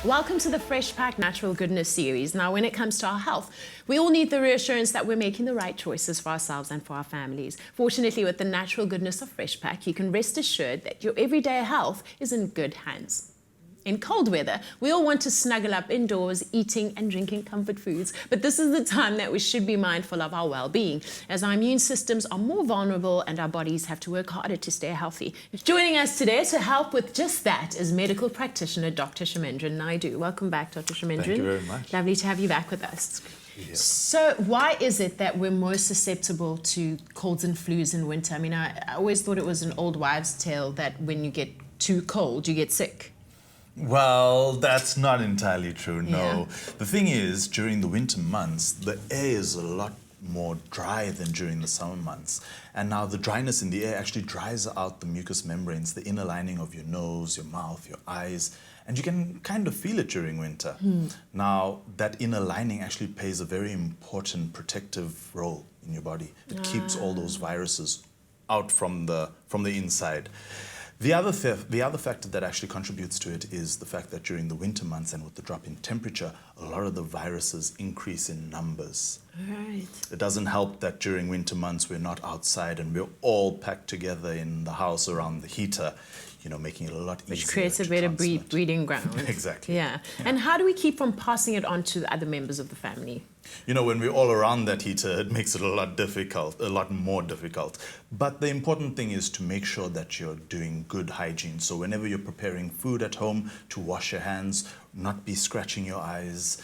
Welcome to the Freshpak Natural Goodness series. Now, when it comes to our health, we all need the reassurance that we're making the right choices for ourselves and for our families. Fortunately, with the natural goodness of Freshpak, you can rest assured that your everyday health is in good hands. In cold weather, we all want to snuggle up indoors, eating and drinking comfort foods. But this is the time that we should be mindful of our well-being, as our immune systems are more vulnerable and our bodies have to work harder to stay healthy. Joining us today to help with just that is medical practitioner Dr Chamendran Naidoo. Welcome back, Dr Chamendran. Thank you very much. Lovely to have you back with us. Yep. So why is it that we're more susceptible to colds and flus in winter? I mean, I always thought it was an old wives' tale that when you get too cold, you get sick. Well, that's not entirely true, no. Yeah. The thing is, during the winter months, the air is a lot more dry than during the summer months. And now the dryness in the air actually dries out the mucous membranes, the inner lining of your nose, your mouth, your eyes, and you can kind of feel it during winter. Now, that inner lining actually plays a very important protective role in your body. It keeps all those viruses out from the inside. The other factor that actually contributes to it is the fact that during the winter months and with the drop in temperature, a lot of the viruses increase in numbers. Right. It doesn't help that during winter months we're not outside and we're all packed together in the house around the heater, you know, making it a lot easier. Which creates a better breeding ground. Exactly. Yeah. And how do we keep from passing it on to the other members of the family? You know, when we're all around that heater, it makes it a lot more difficult. But the important thing is to make sure that you're doing good hygiene. So whenever you're preparing food at home, to wash your hands, not be scratching your eyes,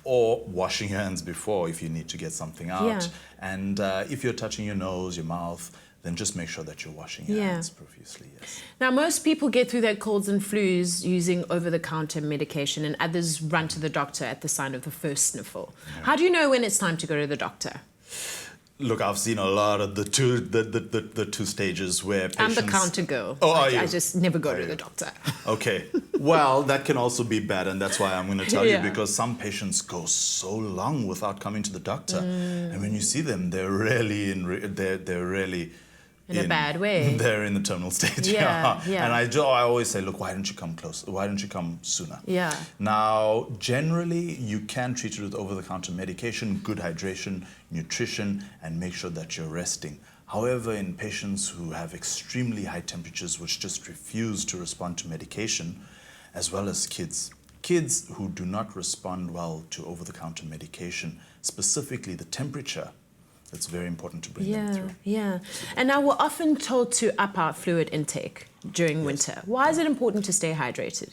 or washing your hands before if you need to get something out. Yeah. And if you're touching your nose, your mouth, then just make sure that you're washing your hands profusely, yes. Now, most people get through their colds and flus using over-the-counter medication, and others run to the doctor at the sign of the first sniffle. Yeah. How do you know when it's time to go to the doctor? Look, I've seen a lot of the two stages where patients... I'm the counter girl. Oh, are you? I just never go to the doctor. Okay. Well, that can also be bad, and that's why I'm going to tell you, because some patients go so long without coming to the doctor, and when you see them, they're really in a bad way. They're in the terminal stage. Yeah. And I always say, look, why don't you come closer? Why don't you come sooner? Yeah. Now, generally, you can treat it with over-the-counter medication, good hydration, nutrition, and make sure that you're resting. However, in patients who have extremely high temperatures which just refuse to respond to medication, as well as kids who do not respond well to over-the-counter medication, specifically the temperature, it's very important to bring them through. Yeah. And now we're often told to up our fluid intake during winter. Why is it important to stay hydrated?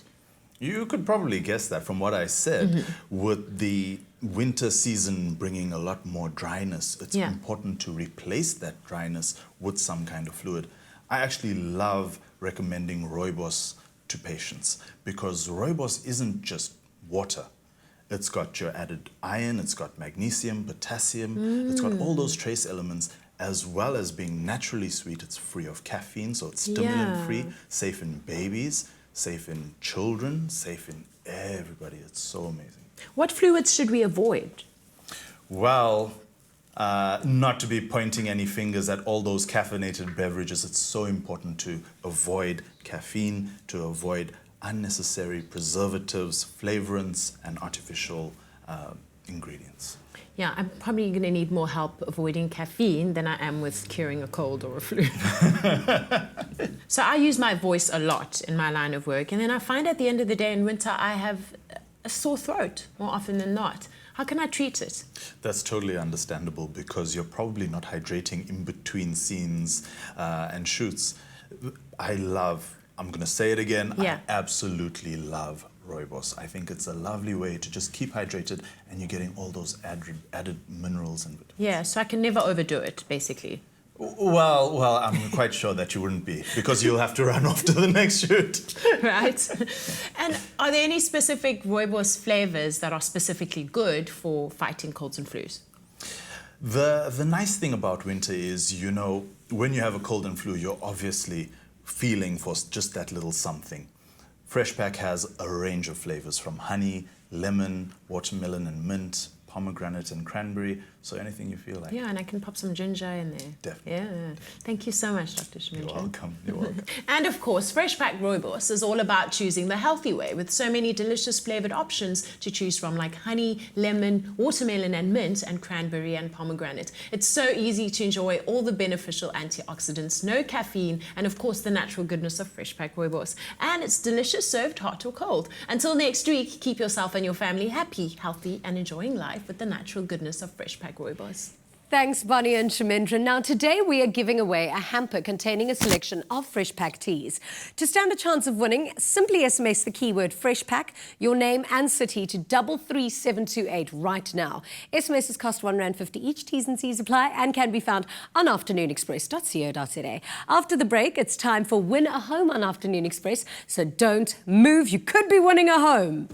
You could probably guess that from what I said. With the winter season bringing a lot more dryness, it's important to replace that dryness with some kind of fluid. I actually love recommending rooibos to patients because rooibos isn't just water. It's got your added iron, it's got magnesium, potassium, it's got all those trace elements, as well as being naturally sweet. It's free of caffeine, so it's stimulant-free, safe in babies, safe in children, safe in everybody. It's so amazing. What fluids should we avoid? Well, not to be pointing any fingers at all those caffeinated beverages, it's so important to avoid caffeine, to avoid unnecessary preservatives, flavorants, and artificial ingredients. Yeah, I'm probably going to need more help avoiding caffeine than I am with curing a cold or a flu. So I use my voice a lot in my line of work, and then I find at the end of the day in winter I have a sore throat more often than not. How can I treat it? That's totally understandable because you're probably not hydrating in between scenes and shoots. I'm going to say it again, I absolutely love rooibos. I think it's a lovely way to just keep hydrated and you're getting all those added minerals and vitamins. Yeah, so I can never overdo it, basically. Well, I'm quite sure that you wouldn't be because you'll have to run off to the next shoot. Right. And are there any specific rooibos flavors that are specifically good for fighting colds and flus? The nice thing about winter is, you know, when you have a cold and flu, you're obviously feeling for just that little something. Freshpak has a range of flavors from honey, lemon, watermelon and mint, pomegranate and cranberry. So anything you feel like. Yeah, and I can pop some ginger in there. Definitely. Yeah. Thank you so much, Dr. Chamendran. You're welcome. You're welcome. And of course, Freshpak Rooibos is all about choosing the healthy way with so many delicious flavored options to choose from, like honey, lemon, watermelon and mint, and cranberry and pomegranate. It's so easy to enjoy all the beneficial antioxidants, no caffeine, and of course the natural goodness of Freshpak Rooibos. And it's delicious served hot or cold. Until next week, keep yourself and your family happy, healthy, and enjoying life with the natural goodness of Freshpak Rooibos. Thanks, Bonnie and Chamendran. Now, today we are giving away a hamper containing a selection of Freshpak teas. To stand a chance of winning, simply SMS the keyword Freshpak, your name and city to 33728 right now. SMSs cost R1.50 each. T's and C's apply and can be found on afternoonexpress.co.za. After the break, it's time for Win a Home on Afternoon Express, so don't move. You could be winning a home.